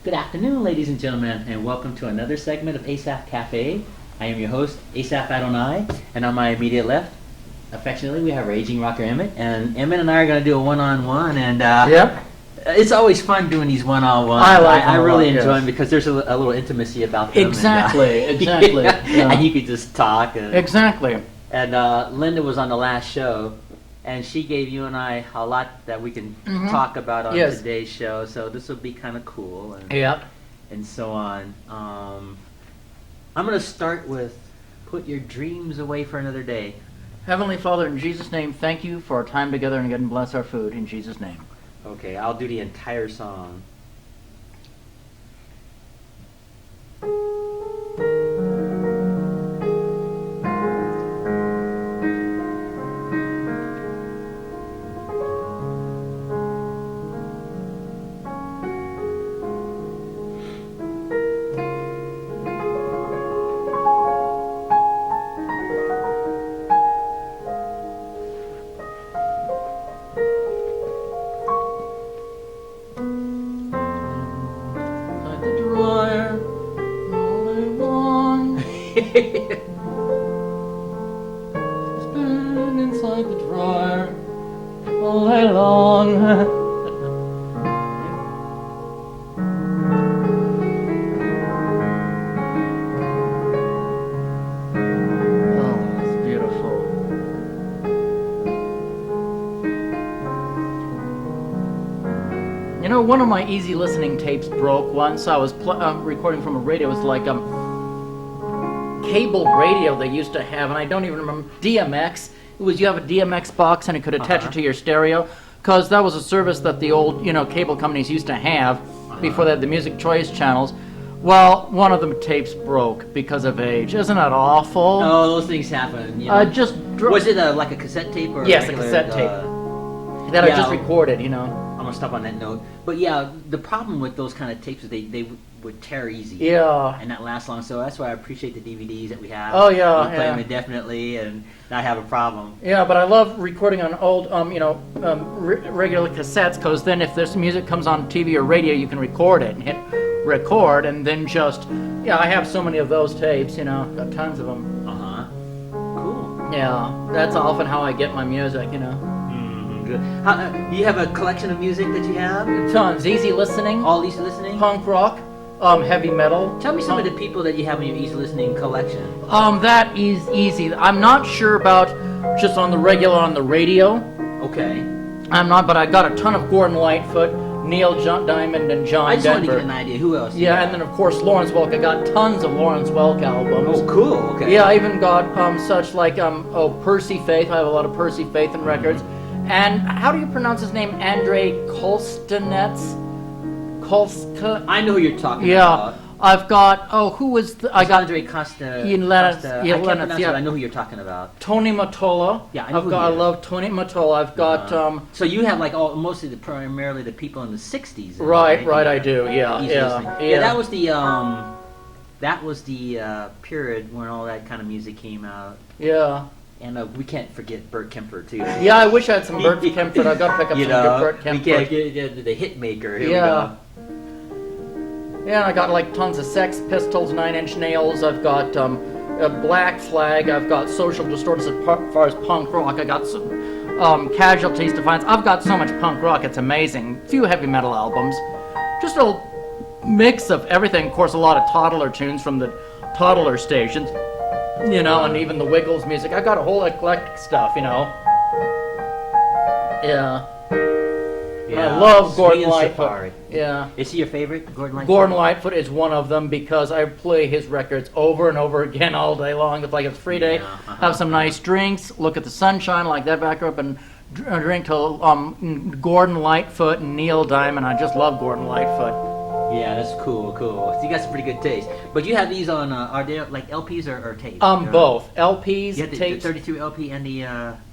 Good afternoon, ladies and gentlemen, and welcome to another segment of Asaph Cafe. I am your host, Asaph Adonai, and on my immediate left, affectionately, we have Raging Rocker Emmett, and Emmett and I are going to do a one-on-one, and Yep. it's always fun doing these one-on-ones. I really enjoy them because there's a little intimacy about them. Exactly, exactly. Yeah. And you could just talk. Exactly. And Linda was on the last show, and she gave you and I a lot that we can talk about on today's show, so this will be kind of cool. And, Yep. and so on. I'm going to start with put your dreams away for another day. Heavenly Father, in Jesus' name, thank you for our time together and again bless our food. In Jesus' name. Okay, I'll do the entire song. Spin inside the dryer all day long. Oh, it's beautiful. You know, one of my easy listening tapes broke once. I was recording from a radio. It was like cable radio they used to have, and I don't even remember, DMX. It was, you have a DMX box and it could attach it to your stereo, because that was a service that the old, cable companies used to have before they had the music choice channels. Well, one of the tapes broke because of age. Isn't that awful? Oh, those things happen. Was it like a cassette tape or yes, a regular, cassette tape that I just recorded. I'm gonna stop on that note. But yeah, the problem with those kind of tapes is they would tear easy. Yeah. And not last long. So that's why I appreciate the DVDs that we have. Oh yeah. We play them indefinitely and not have a problem. Yeah, but I love recording on old, regular cassettes, because then if there's music comes on TV or radio, you can record it and hit record, and then just I have so many of those tapes. Got tons of them. Cool. Yeah, that's often how I get my music. Good. Do you have a collection of music that you have? Tons. Easy listening. All easy listening? Punk rock. Heavy metal. Tell me some of the people that you have in your easy listening collection. That is easy. I'm not sure about just on the regular on the radio. Okay. I'm not, but I got a ton of Gordon Lightfoot, Neil Diamond, and John Denver. I just wanted to get an idea. Who else? Yeah, and then of course Lawrence Welk. I got tons of Lawrence Welk albums. Oh, cool. Okay. Yeah, I even got such like Percy Faith. I have a lot of Percy Faith and records. And how do you pronounce his name? Andrei Kolstanets? I know who you're talking about. Yeah, I've got. I got Andre Costa. Yeah, I know who you're talking about. Tony Mottola. Yeah, I know I love Tony Mottola. I've got. So you have like mostly primarily the people in the '60s. Right. I do. Yeah. That was the period when all that kind of music came out. Yeah. And we can't forget Bert Kempfer too. Yeah, I wish I had some Bert Kempfer. I've got to pick up some good Bert Kempfer. We can't get the hit maker. Here we go. Yeah, and I got like tons of Sex Pistols, Nine Inch Nails. I've got a Black Flag. I've got Social Distortion as far as punk rock. I got some Casualties, Defiance. I've got so much punk rock. It's amazing. A few heavy metal albums. Just a mix of everything. Of course, a lot of Toddler tunes from the Toddler stations. And even the Wiggles music. I got a whole eclectic stuff. Yeah. I love Gordon Lightfoot. Yeah. Is he your favorite, Gordon Lightfoot? Gordon Lightfoot is one of them because I play his records over and over again all day long. It's like it's a free day. Have some nice drinks, look at the sunshine, like that backdrop, and drink till Gordon Lightfoot and Neil Diamond. I just love Gordon Lightfoot. Yeah, that's cool. So you got some pretty good taste. But you have these on, are they like LPs or tapes? Both. LPs, you have tapes. The 32 LP and the...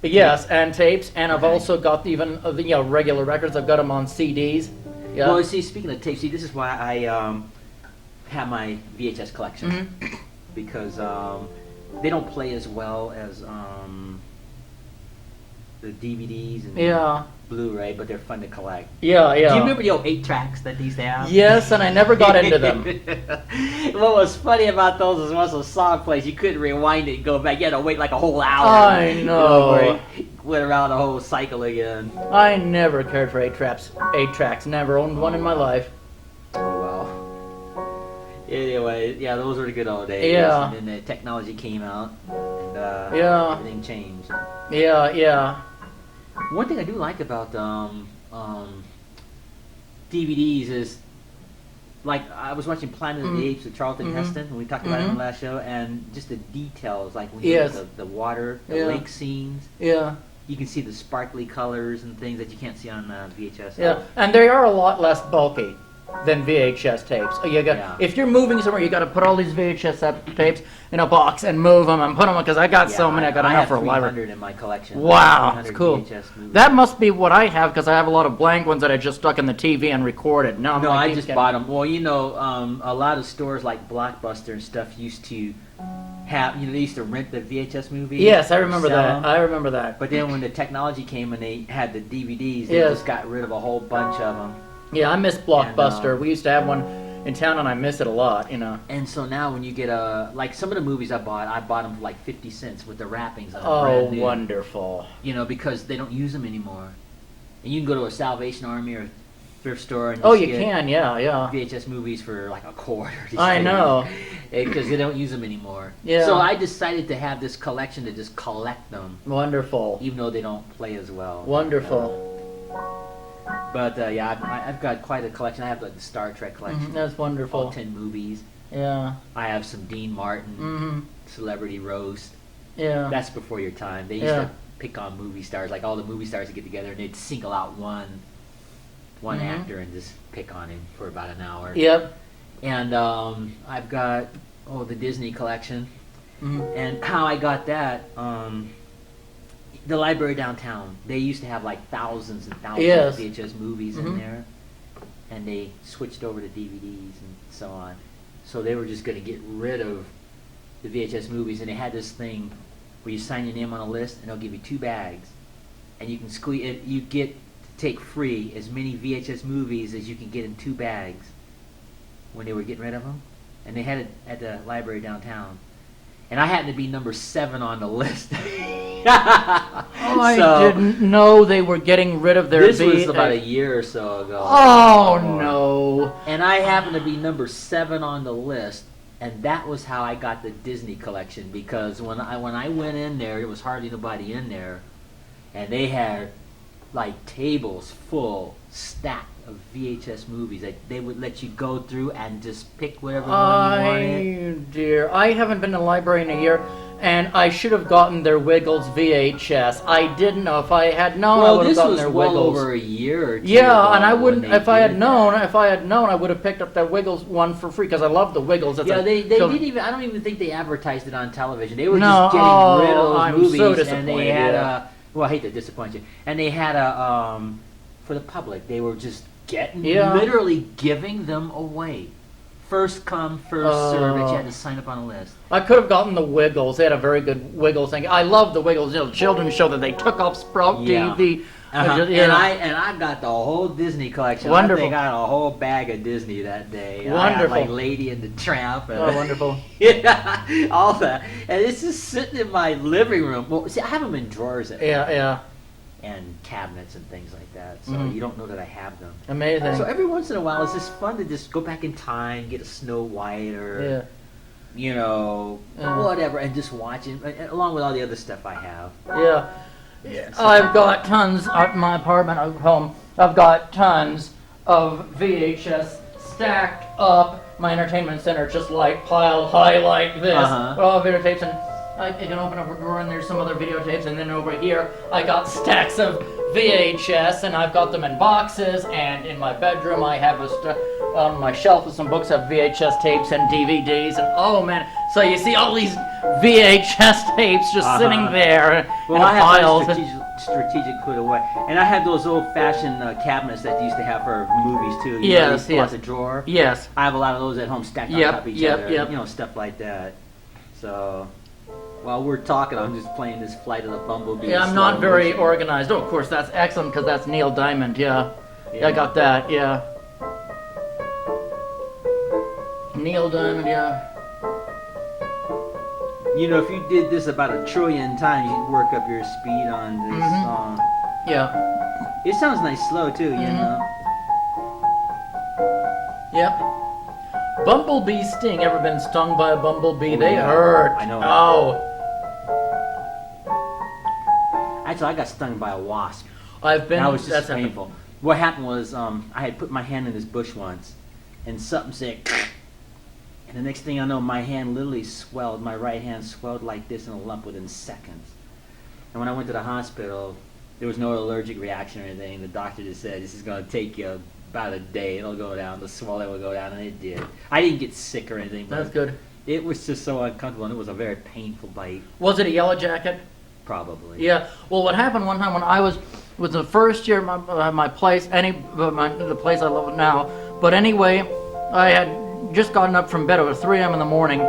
Yes, and tapes. And I've also got even the regular records. I've got them on CDs. Yeah. Well, see, speaking of tapes, this is why I have my VHS collection. Because they don't play as well as the DVDs. And Blu-ray, but they're fun to collect. Yeah, yeah. Do you remember the old 8 tracks that they used to have? Yes, and I never got into them. What was funny about those is once a song plays, you couldn't rewind it and go back. You had to wait like a whole hour. I know. Where it went around the whole cycle again. I never cared for 8 tracks. Never owned one in my life. Oh well. Anyway, yeah, those were the good old days. Yeah. And then the technology came out, and Yeah. everything changed. Yeah, yeah. One thing I do like about DVDs is, like, I was watching Planet of the Apes with Charlton Heston, when we talked about it on the last show, and just the details, like when you Yes. look at the water, the Yeah. lake scenes. Yeah. You can see the sparkly colors and things that you can't see on VHS. Yeah, and they are a lot less bulky than VHS tapes. If you're moving somewhere, you got to put all these VHS tapes in a box and move them and put them, because I got so many. I got enough for a library. 300 in my collection. Wow, that's cool. VHS movies. That must be what I have, because I have a lot of blank ones that I just stuck in the TV and recorded. No, I just bought them. Well, a lot of stores like Blockbuster and stuff used to have, they used to rent the VHS movies. Yes, I remember sell that. them. I remember that. But then when the technology came and they had the DVDs, they Yes. just got rid of a whole bunch of them. Yeah, I miss Blockbuster. And, We used to have one in town, and I miss it a lot. And so now when you get like some of the movies I bought them for like 50 cents with the wrappings on. Oh, brand new. wonderful. Because they don't use them anymore. And you can go to a Salvation Army or thrift store and Oh, just you get can, yeah. VHS movies for like a quarter. I know. Because they don't use them anymore. Yeah. So I decided to have this collection to just collect them, Wonderful. even though they don't play as well. Wonderful. But yeah, I've got quite a collection. I have like the Star Trek collection. That's wonderful. All 10 movies. Yeah. I have some Dean Martin, Celebrity Roast. Yeah. That's before your time. They used to pick on movie stars, like all the movie stars would get together and they'd single out one actor and just pick on him for about an hour. Yep. And I've got the Disney collection, and how I got that. The library downtown, they used to have like thousands and thousands of VHS movies in there, and they switched over to DVDs and so on. So they were just going to get rid of the VHS movies, and they had this thing where you sign your name on a list, and they'll give you 2 bags, and you can squeeze it. You get to take free as many VHS movies as you can get in 2 bags when they were getting rid of them, and they had it at the library downtown. And I happened to be number 7 on the list. I didn't know they were getting rid of their This was about a year or so ago. Oh, no. And I happened to be number 7 on the list, and that was how I got the Disney collection, because when I went in there, there was hardly nobody in there, and they had like tables full, stacked of VHS movies. Like, they would let you go through and just pick whatever one you wanted. Dear, I haven't been to the library in a year, and I should have gotten their Wiggles VHS. I didn't know. If I had known, I would have gotten their Wiggles. Well, this was well over a year or 2 Yeah, ago and I wouldn't. when they If I had did known, that. I would have picked up that Wiggles one for free, because I love the Wiggles. They didn't even. I don't even think they advertised it on television. They were just getting rid of those I'm movies, so and they disappointed, had yeah. Well, I hate to disappoint you. And they had for the public. They were just literally giving them away. First come, first serve. That you had to sign up on a list. I could have gotten the Wiggles. They had a very good Wiggles thing. I love the Wiggles. Children's show that they took off Sprout TV. And I got the whole Disney collection. Wonderful. I think I got a whole bag of Disney that day. Wonderful. I had like Lady and the Tramp. And wonderful. Yeah, all that. And it's just sitting in my living room. Well, see, I have them in drawers at home. And cabinets and things like that. So you don't know that I have them. Amazing. So every once in a while, it's just fun to just go back in time, get a Snow White or, whatever, and just watch it, along with all the other stuff I have. Yeah. I've got tons at my apartment at home. I've got tons of VHS stacked up. My entertainment center just like piled high like this. With all videotapes, and I can open up a drawer and there's some other videotapes, and then over here I got stacks of VHS, and I've got them in boxes, and in my bedroom I have on my shelf of some books have VHS tapes and DVDs, and oh man, so you see all these VHS tapes just sitting there in piles. Strategic put away, and I had those old-fashioned cabinets that you used to have for movies too. Yes. The drawer. Yes. I have a lot of those at home stacked on top of each other. Stuff like that. So. While we're talking, I'm just playing this Flight of the Bumblebee. Yeah, I'm not very organized. Oh, of course, that's excellent because that's Neil Diamond. Yeah. Yeah, I got that. Yeah. Neil Diamond. Yeah. You know, if you did this about 1 trillion times, you'd work up your speed on this song. Yeah. It sounds nice slow too, you know. Yep. Bumblebee sting. Ever been stung by a bumblebee? Oh, They yeah. hurt. I know. Oh. Actually, I got stung by a wasp. I've been. That was just that's painful. What happened was, I had put my hand in this bush once, and something said, and the next thing I know, my hand literally swelled. My right hand swelled like this in a lump within seconds. And when I went to the hospital, there was no allergic reaction or anything. The doctor just said, this is going to take you about a day. It'll go down. The swelling will go down, and it did. I didn't get sick or anything. But That's good. It was just so uncomfortable, and it was a very painful bite, Was it a yellow jacket? probably. Yeah. Well, what happened one time when I was the first year my place, the place I live now. But anyway, I had just gotten up from bed. It was 3 a.m. in the morning.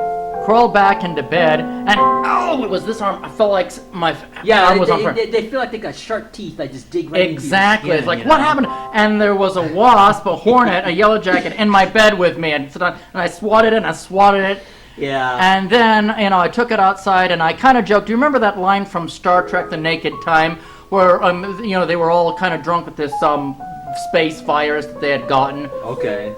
Crawled back into bed, and it was this arm. I felt like my arm was on fire. They feel like they got sharp teeth that just dig right Exactly. into your skin, It's like, you know? what happened? And there was a wasp, a hornet, a yellow jacket in my bed with me, and I swatted it, and I swatted it. Yeah. And then, I took it outside, and I kind of joked. Do you remember that line from Star Trek: The Naked Time, where they were all kind of drunk with this space fires that they had gotten? Okay.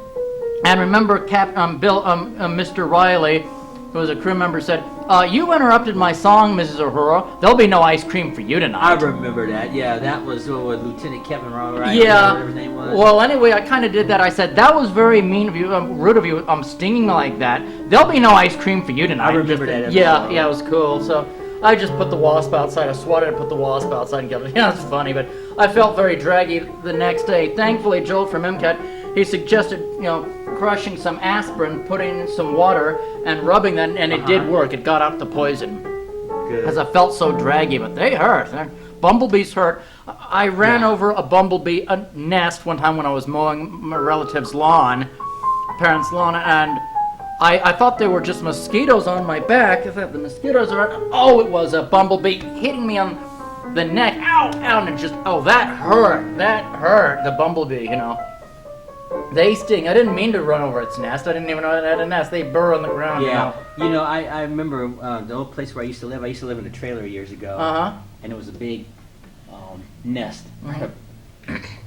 And remember, Mr. Riley, who was a crew member, said, "You interrupted my song, Mrs. Uhura. There'll be no ice cream for you tonight." I remember that. Yeah, that was Lieutenant Kevin Riley, right? Yeah. Whatever his name was. Well, anyway, I kind of did that. I said, "That was very mean of you, rude of you. Stinging me like that. There'll be no ice cream for you tonight." I remember that episode. Yeah, it was cool. So I just put the wasp outside. I swatted it, put the wasp outside, and kept it. Yeah, it's funny, but I felt very draggy the next day. Thankfully, Joel from MCAT, he suggested, crushing some aspirin, putting in some water, and rubbing that, and it did work. It got out the poison. Good. Because I felt so draggy, but they hurt. Bumblebees hurt. I ran over a bumblebee nest one time when I was mowing my relative's lawn, parents' lawn, and I thought they were just mosquitoes on my back. I thought the mosquitoes are. Oh, it was a bumblebee hitting me on the neck. Ow, ow, and it just, that hurt. That hurt. The bumblebee, They sting. I didn't mean to run over its nest. I didn't even know it had a nest. They burrow in the ground. Yeah. I remember the old place where I used to live. I used to live in a trailer years ago. And it was a big nest right up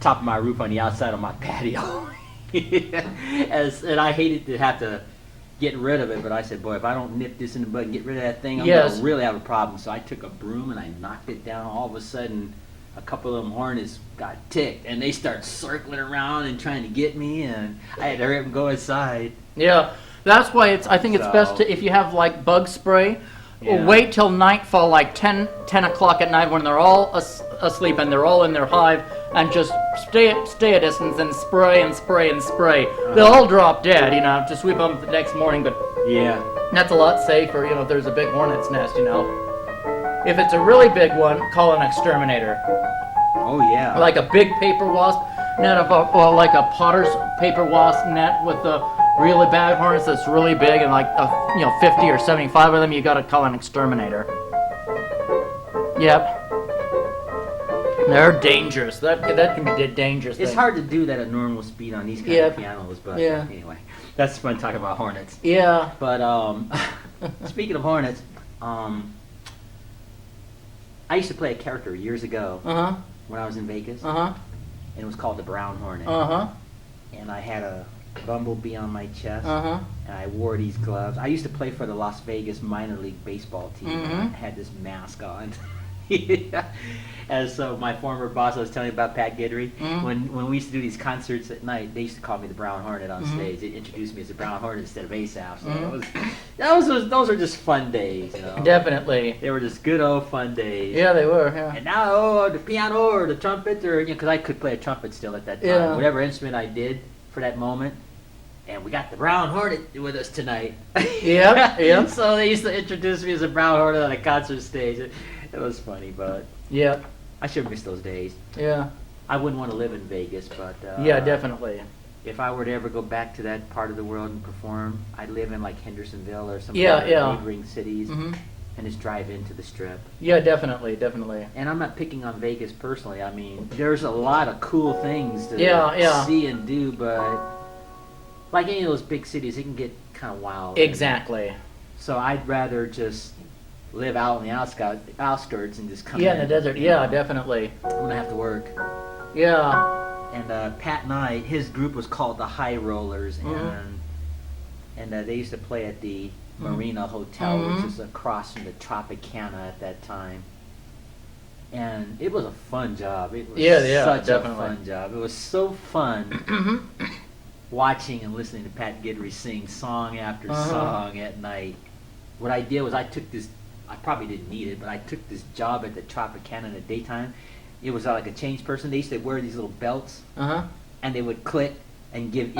top of my roof on the outside of my patio. And I hated to have to get rid of it, but I said, boy, if I don't nip this in the bud and get rid of that thing, I'm going to really have a problem. So I took a broom and I knocked it down. All of a sudden, a couple of them hornets got ticked, and they started circling around and trying to get me, and I had to hurry up and go inside. Yeah, that's why I think it's best to, if you have like bug spray, wait till nightfall, like 10 o'clock at night when they're all asleep and they're all in their hive, and just stay a distance and spray and spray and spray. They'll all drop dead, to sweep them the next morning, but that's a lot safer, if there's a big hornet's nest, If it's a really big one, call an exterminator. Oh, yeah. Like a big paper wasp net, or like a potter's paper wasp net with the really bad hornets that's really big, and like 50 or 75 of them, you gotta call an exterminator. Yep. They're dangerous. That can be dangerous. It's hard to do that at normal speed on these kind of pianos, but anyway, that's fun talking about hornets. Yeah. But speaking of hornets, I used to play a character years ago when I was in Vegas, and it was called the Brown Hornet. And I had a bumblebee on my chest, and I wore these gloves. I used to play for the Las Vegas minor league baseball team, and I had this mask on. And so my former boss, I was telling you about Pat Guidry, when we used to do these concerts at night, they used to call me the Brown Hornet on stage. They introduced me as the Brown Hornet instead of Asaph. So those are just fun days, Definitely. They were just good old fun days. Yeah, they were. Yeah. And now the piano or the trumpet, or because I could play a trumpet still at that time, whatever instrument I did for that moment. And we got the Brown Hornet with us tonight. Yep. So they used to introduce me as a Brown Hornet on a concert stage. It was funny, but I sure miss those days. Yeah. I wouldn't want to live in Vegas, but yeah, definitely. If I were to ever go back to that part of the world and perform, I'd live in like Hendersonville or some of the neighboring cities. and just drive into the Strip. Yeah, definitely. And I'm not picking on Vegas personally. I mean, there's a lot of cool things to see and do, but like any of those big cities, it can get kind of wild. Exactly. So I'd rather just live out in the outskirts and just come in the desert. Yeah, definitely. I'm going to have to work. Yeah. And Pat and I, his group was called the High Rollers, and they used to play at the Marina Hotel, which is across from the Tropicana at that time. And it was a fun job. It was such a fun job. It was so fun watching and listening to Pat Guidry sing song after song at night. What I did was I probably didn't need it, but I took this job at the Tropicana in the daytime. It was like a change person. They used to wear these little belts, and they would click and give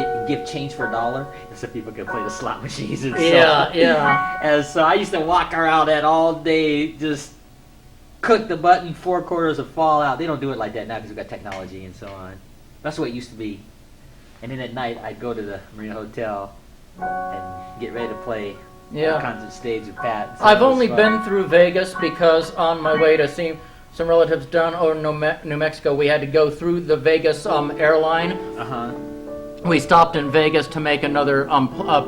change for $1, and so people could play the slot machines and stuff. And so I used to walk around that all day, just click the button, 4 quarters would fall out. They don't do it like that now because we've got technology and so on. That's what it used to be. And then at night, I'd go to the Marina Hotel and get ready to play all kinds of stage with Pat. So I've only been through Vegas because on my way to see some relatives down over New Mexico, we had to go through the Vegas airline. We stopped in Vegas to make another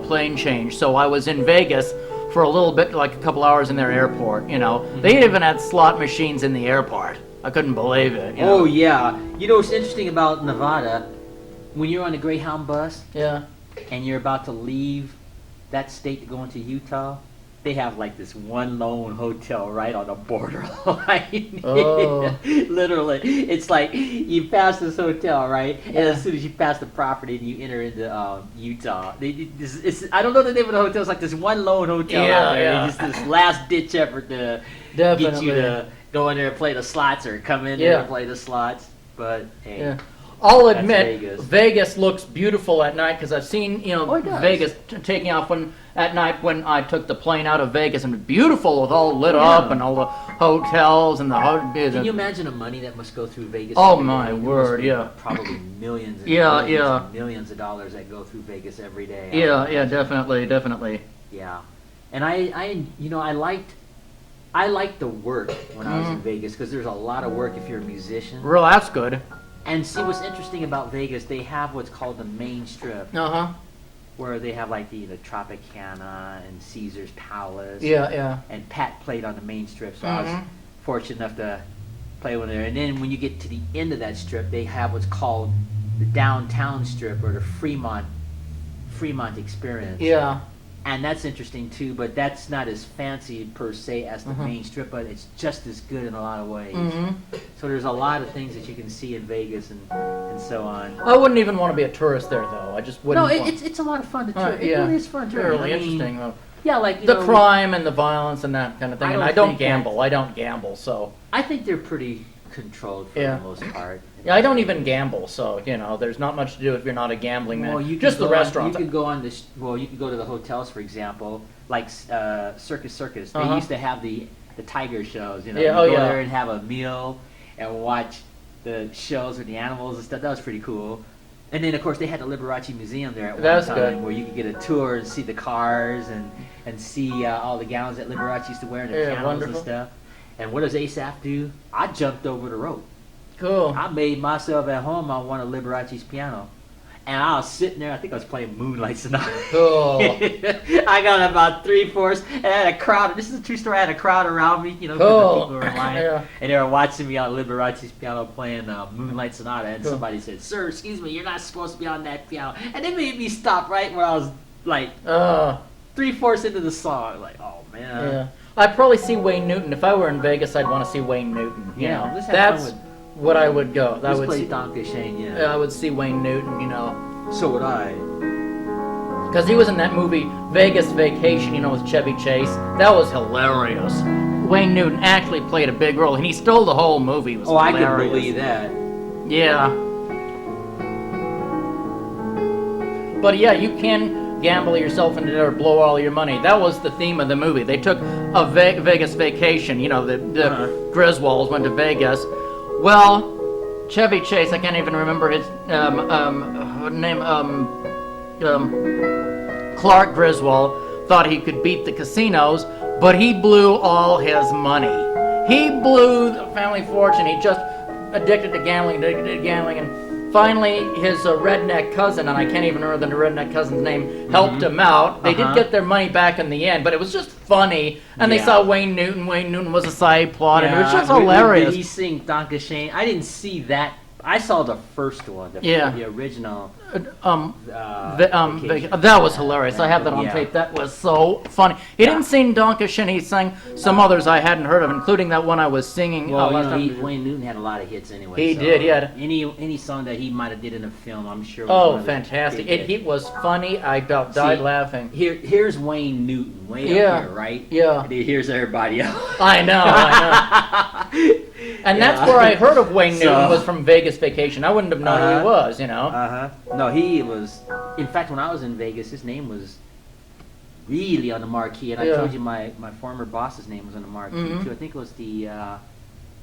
plane change, so I was in Vegas for a little bit, like a couple hours in their airport. You know, they even had slot machines in the airport. I couldn't believe it. You know? Oh yeah, you know what's interesting about Nevada? When you're on a Greyhound bus, and you're about to leave that state to go into Utah, they have like this one lone hotel right on the borderline. Literally, it's like you pass this hotel, right? And as soon as you pass the property and you enter into Utah, I don't know the name of the hotel. It's like this one lone hotel out there. It's just this last ditch effort to get you to go in there and play the slots or come in there and play the slots. But hey. I'll admit, Vegas looks beautiful at night because I've seen, Vegas taking off at night when I took the plane out of Vegas, and it's beautiful with all lit up and all the hotels and the. Can you imagine the money that must go through Vegas? Oh my word, probably millions and millions of dollars that go through Vegas every day. Definitely. Yeah, and I liked the work when I was in Vegas because there's a lot of work if you're a musician. Well, that's good. And see, what's interesting about Vegas, they have what's called the main strip. Where they have like the Tropicana and Caesar's Palace. And Pat played on the main strip, so I was fortunate enough to play one there. And then when you get to the end of that strip, they have what's called the downtown strip, or the Fremont experience. And that's interesting too, but that's not as fancy per se as the main strip, but it's just as good in a lot of ways. So there's a lot of things that you can see in Vegas and so on. I wouldn't even want to be a tourist there, though. I just wouldn't. No, it's a lot of fun to tour. It really is fun to tour. Really interesting. Yeah, like the crime and the violence and that kind of thing. And I don't gamble, so. I think they're pretty controlled for the most part. Yeah, I don't even gamble, so there's not much to do if you're not a gambling man. Well, just the restaurants. You could go on this. Well, you could go to the hotels, for example, like Circus. They used to have the tiger shows. You go there and have a meal and watch the shows with the animals and stuff. That was pretty cool. And then, of course, they had the Liberace Museum there at one time, where you could get a tour and see the cars and see all the gowns that Liberace used to wear and the pianos and stuff. And what does Asaph do? I jumped over the rope. Cool. I made myself at home on one of Liberace's piano. And I was sitting there, I think I was playing Moonlight Sonata. Cool. I got about 3/4, and I had a crowd. This is a true story. I had a crowd around me, because the people were in line. And they were watching me on Liberace's piano playing Moonlight Sonata. And somebody said, "Sir, excuse me, you're not supposed to be on that piano." And they made me stop right where I was, like, 3/4 into the song. Like, oh, man. Yeah. I'd probably see Wayne Newton. If I were in Vegas, I'd want to see Wayne Newton. That's what I would go. I would see Donkey Shane, I would see Wayne Newton, So would I. Because he was in that movie Vegas Vacation, with Chevy Chase. That was hilarious. Wayne Newton actually played a big role, and he stole the whole movie. It was hilarious. I could believe that. Yeah. But yeah, you can gamble yourself into there or blow all your money. That was the theme of the movie. They took a Vegas Vacation. The Griswolds went to Vegas. Well, Chevy Chase, I can't even remember his name. Clark Griswold thought he could beat the casinos but he blew all his money. He blew the family fortune. He just addicted to gambling, and finally his redneck cousin, and I can't even remember the redneck cousin's name, helped him out. They did get their money back in the end, but it was just funny. And they saw Wayne Newton. Wayne Newton was a side plot, and it was just hilarious. Did he sing Donka Shane? I didn't see that. I saw the first one, the original. That was hilarious. I have that on tape. That was so funny. He didn't sing Donka Shin. He sang some others I hadn't heard of, including that one I was singing. Well, Wayne Newton had a lot of hits anyway. He did. He had any song that he might have did in a film, I'm sure. Oh, fantastic! It was funny. I about died laughing. Here's Wayne Newton, way up here, right? Yeah. And here's everybody else. I know. And that's where I heard of Wayne Newton, was from Vegas Vacation. I wouldn't have known who he was, No, he was. In fact, when I was in Vegas, his name was really on the marquee, and I told you my former boss's name was on the marquee too. I think it was the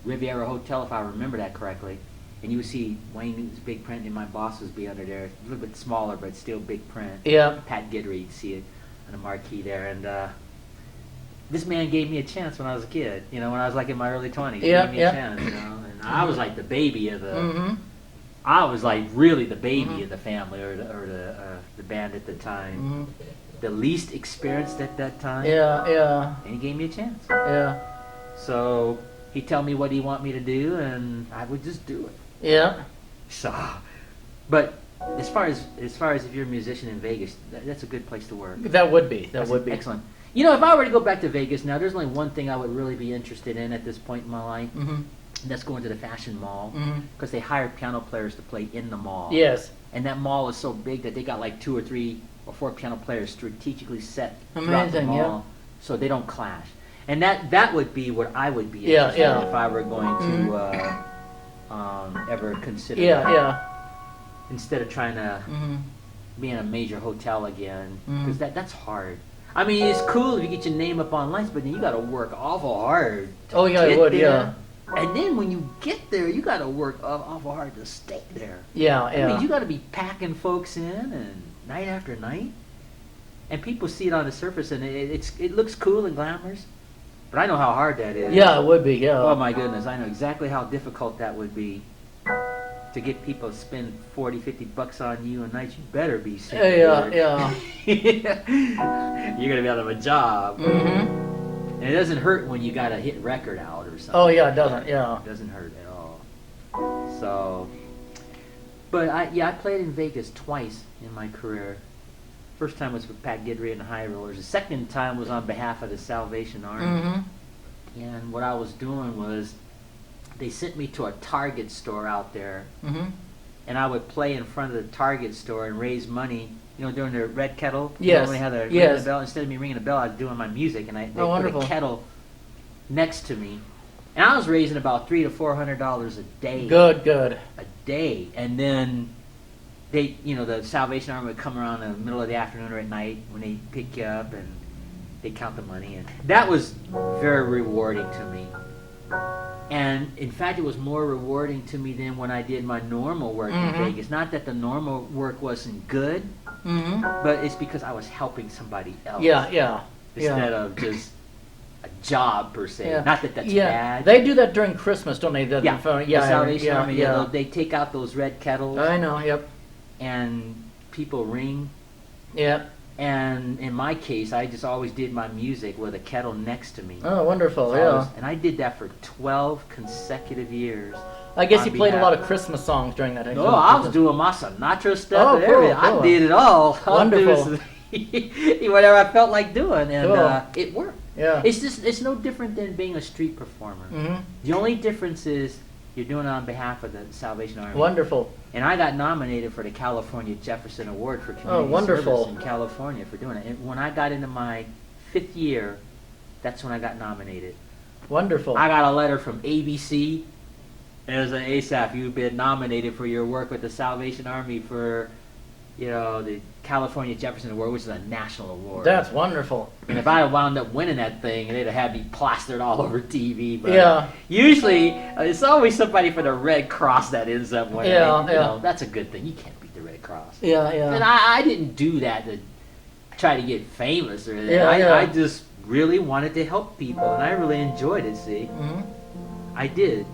Riviera Hotel, if I remember that correctly. And you would see Wayne Newton's big print, and my boss would be under there, a little bit smaller, but still big print. Yeah. Pat Guidry, you'd see it on the marquee there, and this man gave me a chance when I was a kid. When I was like in my early 20s, he gave me a chance. And I was like the baby of the. I was like really the baby of the family or the band at the time. The least experienced at that time. Yeah. And he gave me a chance. Yeah. So he'd tell me what he want me to do, and I would just do it. Yeah. So, but as far as if you're a musician in Vegas, that's a good place to work. That would be. That would be excellent. If I were to go back to Vegas now, there's only one thing I would really be interested in at this point in my life. And that's going to the Fashion Mall, because they hire piano players to play in the mall. Yes. And that mall is so big that they got like 2 or 3 or 4 piano players strategically set throughout the mall, so they don't clash. And that would be what I would be interested in if I were going to ever consider instead of trying to be in a major hotel again, because that's hard. I mean, it's cool if you get your name up on lights, but then you got to work awful hard to get there. And then when you get there, you got to work awful hard to stay there. I mean, you got to be packing folks in and night after night. And people see it on the surface, and it looks cool and glamorous. But I know how hard that is. Yeah, it would be, yeah. Oh, my goodness. I know exactly how difficult that would be. To get people to spend $40-50 on you a night, you better be sick. Yeah. You're gonna be out of a job. And it doesn't hurt when you got a hit record out or something. Oh yeah, it doesn't. Yeah. It doesn't hurt at all. So, but I played in Vegas twice in my career. First time was with Pat Guidry and the High Rollers. The second time was on behalf of the Salvation Army. And what I was doing was, they sent me to a Target store out there, and I would play in front of the Target store and raise money. During the red kettle. Yes. They had a ring the bell. Instead of me ringing the bell, I was doing my music, and they put a kettle next to me, and I was raising about $300 to $400 a day. Good. A day, and then they, the Salvation Army would come around in the middle of the afternoon or at night when they pick you up, and they count the money, and that was very rewarding to me. And in fact, it was more rewarding to me than when I did my normal work in Vegas. Not that the normal work wasn't good, but it's because I was helping somebody else. Instead of just a job per se. Not that that's bad. They do that during Christmas, don't they? The Salvation Army. They take out those red kettles. I know. Yep. And people ring. Yep. And in my case, I just always did my music with a kettle next to me. Oh, wonderful, and I did that for 12 consecutive years. I guess you played a lot of Christmas songs during that. No, I was doing my Sinatra stuff and everything. Cool. I did it all. Wonderful. Whatever I felt like doing, and it worked. Yeah. It's no different than being a street performer. The only difference is you're doing it on behalf of the Salvation Army. Wonderful. And I got nominated for the California Jefferson Award for community service in California for doing it. And when I got into my 5th year, that's when I got nominated. Wonderful. I got a letter from ABC. It was an Asaph, you've been nominated for your work with the Salvation Army for, the California Jefferson Award, which is a national award. That's wonderful. And if I had wound up winning that thing, they'd have had me plastered all over TV. But usually, it's always somebody for the Red Cross that ends up winning. That's a good thing. You can't beat the Red Cross. Yeah. And I didn't do that. try to get famous or anything. Yeah, I just really wanted to help people, and I really enjoyed it, see. Mm-hmm. I did.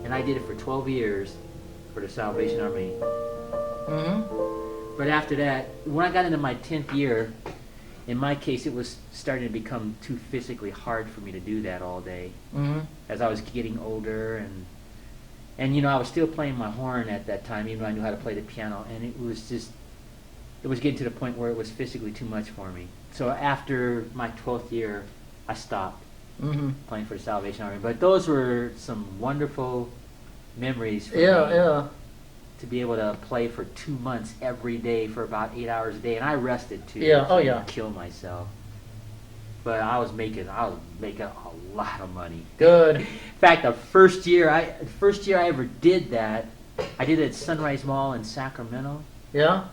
And I did it for 12 years for the Salvation Army. Mm-hmm. But after that, when I got into my 10th year, in my case, it was starting to become too physically hard for me to do that all day. Mm-hmm. As I was getting older, and you know, I was still playing my horn at that time, even though I knew how to play the piano, and it was getting to the point where it was physically too much for me. So after my 12th year, I stopped Mm-hmm. playing for the Salvation Army. But those were some wonderful memories for Yeah, me. yeah. To be able to play for 2 months every day for about 8 hours a day, and I rested too. Yeah, so oh I yeah. didn't kill myself. But I was making a lot of money. Good. In fact, the first year I ever did that, I did it at Sunrise Mall in Sacramento, Yeah.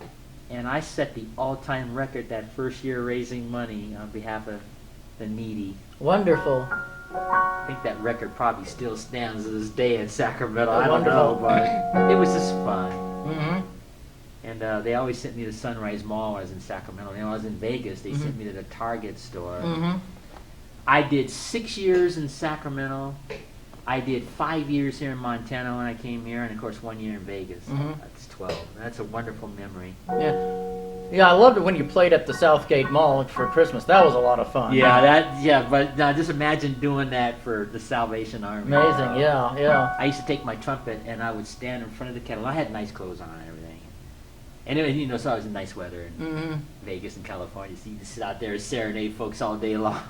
and I set the all-time record that first year raising money on behalf of the needy. Wonderful. I think that record probably still stands to this day in Sacramento. Oh, I don't wonderful. know, but it was just fun. Mm-hmm. And they always sent me to Sunrise Mall when I was in Sacramento. And when I was in Vegas, they sent me to the Target store. Mm-hmm. I did 6 years in Sacramento. I did 5 years here in Montana when I came here, and of course 1 year in Vegas. Mhm. That's 12. That's a wonderful memory. Yeah. Yeah, I loved it when you played at the Southgate Mall for Christmas. That was a lot of fun. But now just imagine doing that for the Salvation Army. Amazing, yeah, yeah. I used to take my trumpet and I would stand in front of the kettle. I had nice clothes on and everything. And it, you know, so I was in nice weather in Mm-hmm. Vegas and California. So you just sit out there and serenade folks all day long.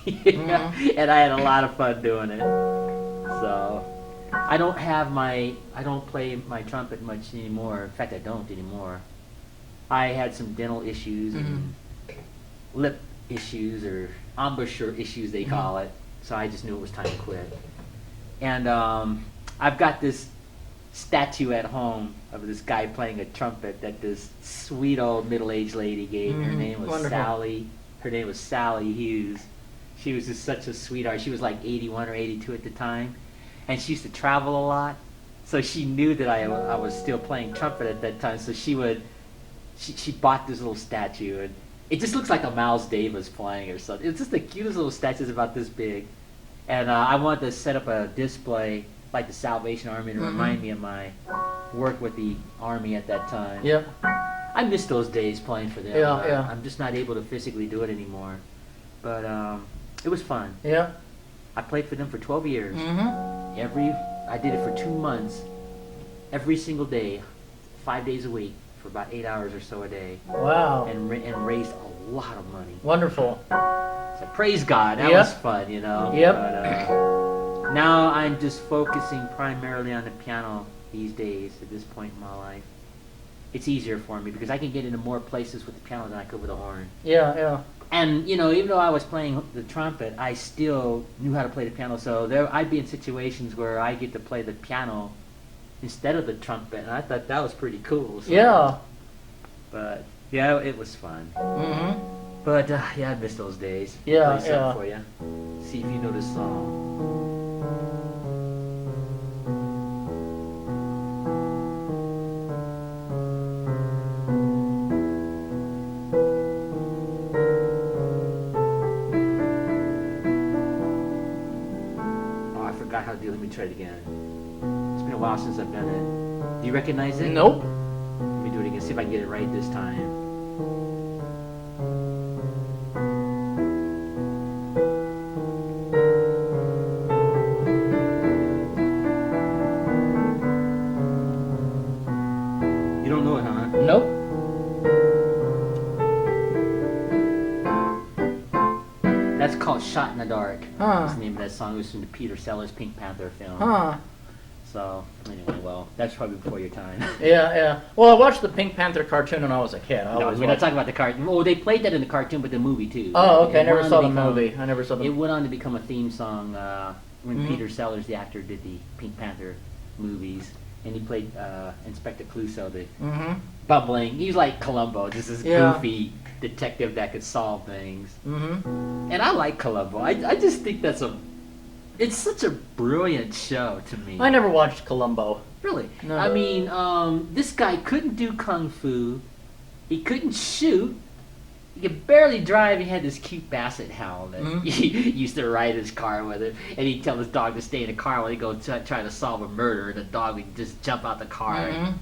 Mhm. And I had a lot of fun doing it. So I don't play my trumpet much anymore. In fact, I don't anymore. I had some dental issues and lip issues, or embouchure issues they call it. So I just knew it was time to quit. And I've got this statue at home of this guy playing a trumpet that this sweet old middle-aged lady gave me. Her name was Wonderful. Sally. Her name was Sally Hughes. She was just such a sweetheart. She was like 81 or 82 at the time, and she used to travel a lot. So she knew that I was still playing trumpet at that time. So she bought this little statue, and it just looks like a Miles Davis playing or something. It's just the cutest little statue. It's about this big, and I wanted to set up a display like the Salvation Army to remind me of my work with the Army at that time. Yep. I miss those days playing for them. Yeah, yeah. I'm just not able to physically do it anymore, but it was fun. Yeah. I played for them for 12 years. Mm-hmm. I did it for 2 months, every single day, 5 days a week, for about 8 hours or so a day, Wow. and raised a lot of money. Wonderful. So praise God, that Yep. was fun, you know. Yep. But now I'm just focusing primarily on the piano these days. At this point in my life, it's easier for me because I can get into more places with the piano than I could with the horn. Yeah, yeah. And you know, even though I was playing the trumpet, I still knew how to play the piano. So I'd be in situations where I get to play the piano instead of the trumpet, and I thought that was pretty cool. So. Yeah. But yeah, it was fun. Mm-hmm. But yeah, I miss those days. Yeah, Play something for you. See if you know this song. Oh, I forgot how to do it. Let me try it again. It's been a while since I've done it. Do you recognize it? Nope. Let me do it again. See if I can get it right this time. You don't know it, huh? Nope. That's called Shot in the Dark. Huh. That's the name of that song. It was from the Peter Sellers Pink Panther film. Huh. So, anyway, well, that's probably before your time. Yeah, yeah. Well, I watched the Pink Panther cartoon when I was a kid. No, we're not talking about the cartoon. Oh, they played that in the cartoon, but the movie too. Oh, okay. I It never went on saw to the become- movie. I never saw the It went on to become a theme song when Mhm. Peter Sellers, the actor, did the Pink Panther movies, and he played Inspector Clouseau, the Mm-hmm. bumbling. He's like Columbo, just this Yeah. goofy detective that could solve things. Mm-hmm. And I like Columbo. I just think it's such a brilliant show to me. I never watched Columbo. Really? No. I mean, this guy couldn't do kung fu. He couldn't shoot. he could barely drive. He had this cute basset hound that Mhm. he used to ride his car with him, and he'd tell his dog to stay in the car while he go try to solve a murder, and the dog would just jump out the car. Mhm.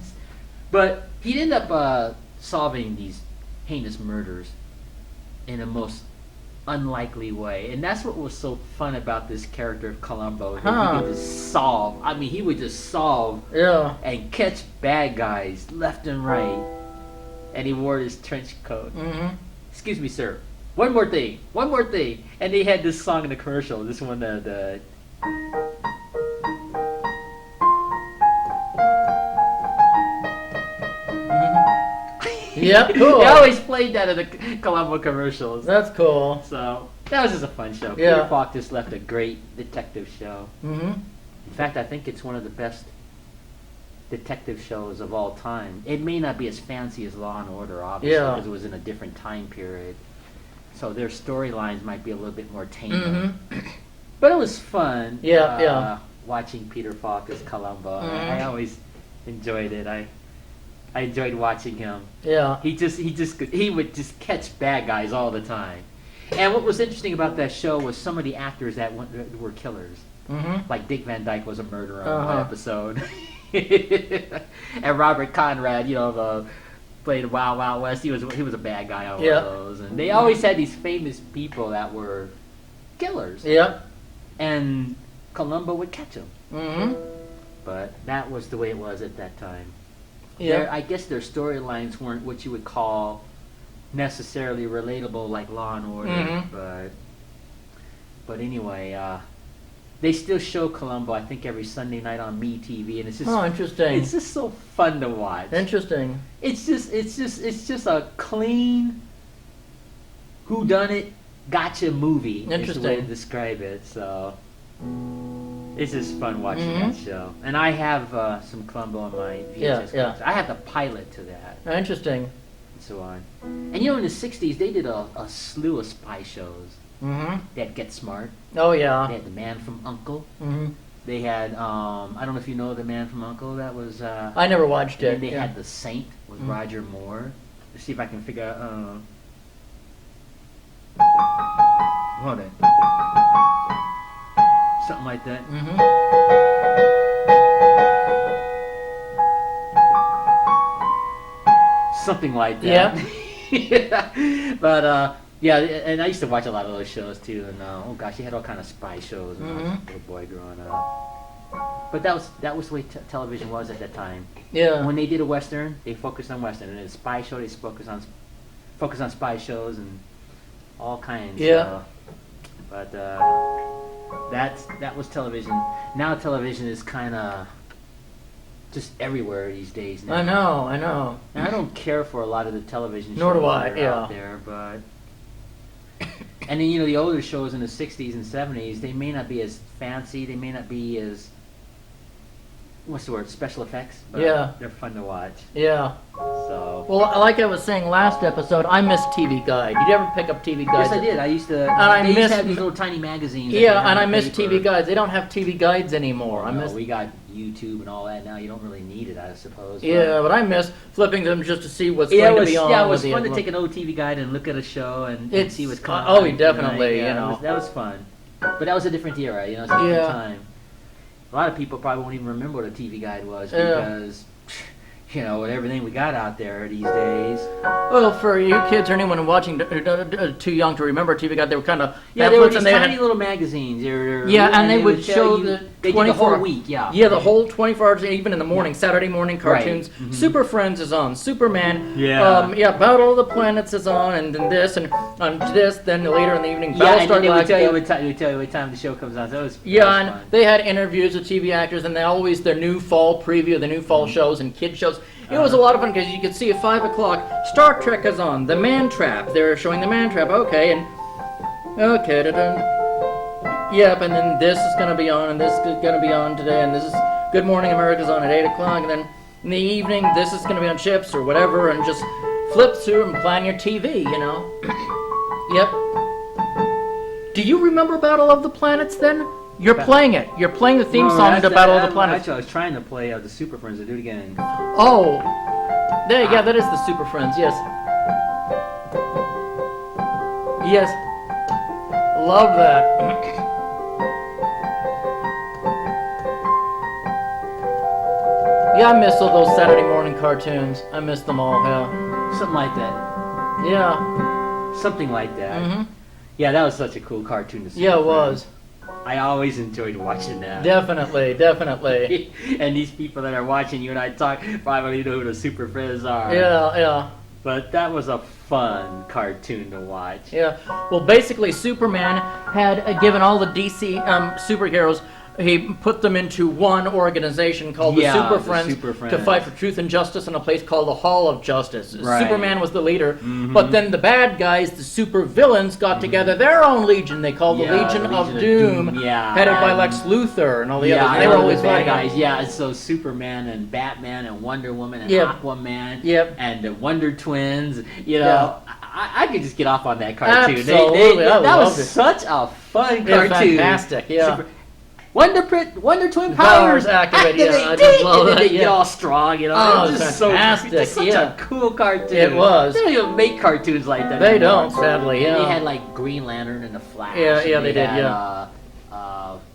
But he'd end up solving these heinous murders in a most unlikely way, and that's what was so fun about this character of Columbo. That Huh. He could just solve. I mean, he would just solve Yeah. and catch bad guys left and right. And he wore his trench coat. Mm-hmm. Excuse me, sir. One more thing. One more thing. And they had this song in the commercial. This one, the Yep. Cool. They always played that in the Columbo commercials. That's cool. So that was just a fun show. Yeah. Peter Falk just left a great detective show. Mm-hmm. In fact, I think it's one of the best detective shows of all time. It may not be as fancy as Law and Order, obviously, Yeah. because it was in a different time period. So their storylines might be a little bit more tame. Mm-hmm. But it was fun. Yeah, yeah. Watching Peter Falk as Columbo. Mhm. I always enjoyed it. I enjoyed watching him. Yeah. He would just catch bad guys all the time. And what was interesting about that show was some of the actors that were killers. Mm-hmm. Like Dick Van Dyke was a murderer on one Uh-huh. episode. And Robert Conrad, played Wild Wild West. He was a bad guy on one Yeah. of those. And they always had these famous people that were killers. Yep. And Columbo would catch them. Mm-hmm. But that was the way it was at that time. Yeah. I guess their storylines weren't what you would call necessarily relatable like Law and Order, Mhm. but anyway, they still show Columbo I think every Sunday night on MeTV, and it's just Oh, interesting. it's just so fun to watch. Interesting. It's just a clean whodunit gotcha movie. Is the way to Interesting. describe it. So it's just fun watching Mhm. that show. And I have some Columbo on my VHS. Yeah, yeah. collection. I have the pilot to that. Interesting. And so on. And in the 60s, they did a slew of spy shows. Mm-hmm. They had Get Smart. Oh, They yeah. had The Man from U.N.C.L.E. Mm-hmm. They had, I don't know if you know The Man from U.N.C.L.E. That was, I never watched and it. then they yeah. had The Saint with Mhm. Roger Moore. Let's see if I can figure out, hold on. Something like that. Mm-hmm. Something like that. Yeah. But yeah, and I used to watch a lot of those shows too. And oh gosh, they had all kind of spy shows when I was a Mhm. little boy growing up. But that was the way television was at that time. Yeah. When they did a western, they focused on western, and in a spy show, they focused on spy shows and all kinds. Yeah. But that was television. Now television is kind of just everywhere these days. Now. I know. And I don't care for a lot of the television Nor shows do I, that are yeah. out there, but and then the older shows in the 60s and 70s, they may not be as fancy, they may not be as what's the word, special effects, but Yeah. they're fun to watch. Yeah. So Well, like I was saying last episode, I miss TV Guide. Did you ever pick up TV Guide? yes, I did. I used to. I they used miss- to have these little tiny magazines. that Yeah, they had and I on miss paper. TV Guides. They don't have TV Guides anymore. I No, miss. we got YouTube and all that now. You don't really need it, I suppose. but- Yeah, but I miss flipping them just to see what's Yeah, going it was, to be on. yeah, it was with the- fun to take an old TV guide and look at a show and It's- see what's coming oh, on. definitely, Yeah, you know. that was fun. But that was a different era, it's a different Yeah. time. A lot of people probably won't even remember what a TV guide was Yeah. because, with everything we got out there these days. Well, for you kids or anyone watching too young to remember TV Guide, they were kind of Yeah, they were pamphlets these and they tiny had, little magazines. Yeah, and they would tell show you- the They did the 24 whole week, yeah. Yeah, the whole 24 hours, even in the morning, Saturday morning cartoons. Right. Mhm. Super Friends is on, Superman. Yeah. Yeah, Battle of the Planets is on, and then this, and on this, then later in the evening, Yeah, and Battlestar then they would tell you Galactica. what time the show comes on. So it was Yeah, that and was fun. they had interviews with TV actors, and they always their new fall preview, the new fall shows and kid shows. It was a lot of fun because you could see at 5 o'clock, Star Trek is on, The Man Trap. They're showing The Man Trap, okay, and okay, yep, and then this is going to be on, and this is going to be on today, and this is Good Morning America's on at 8 o'clock, and then in the evening, this is going to be on Chips or whatever, and just flip through and plan your TV, Yep. Do you remember Battle of the Planets then? You're playing it. You're playing the theme No, song that's- to Battle of the Planets. Actually, I was trying to play the Super Friends to do it again. Oh, yeah, that is the Super Friends. Yes. Yes. Love that. Yeah, I miss all those Saturday morning cartoons. I miss them all, yeah. Something like that. Yeah. Something like that. Mm-hmm. Yeah, that was such a cool cartoon to see. Yeah, it was. I always enjoyed watching that. Definitely, definitely. And these people that are watching you and I talk probably know who the Super Friends are. Yeah, yeah. But that was a fun cartoon to watch. Yeah. Well, basically, Superman had given all the DC superheroes. He put them into one organization called the Super Friends to fight for truth and justice in a place called the Hall of Justice. Right. Superman was the leader, but then the bad guys, the super villains, got together their own legion. They called the Legion of Doom, headed by Lex Luthor and all the others. They were always always bad guys. Yeah, so Superman and Batman and Wonder Woman and Aquaman and the Wonder Twins. You know, I could just get off on that cartoon. Absolutely, that was such a fun cartoon. Fantastic, yeah. Wonder Twin powers activate. Yeah, I just love that. They get all strong, you know. Oh, it was just fantastic. such a cool cartoon. It was. They don't even make cartoons like that They anymore. don't, sadly. Yeah. They had like Green Lantern and the Flash. Yeah, they did. Had,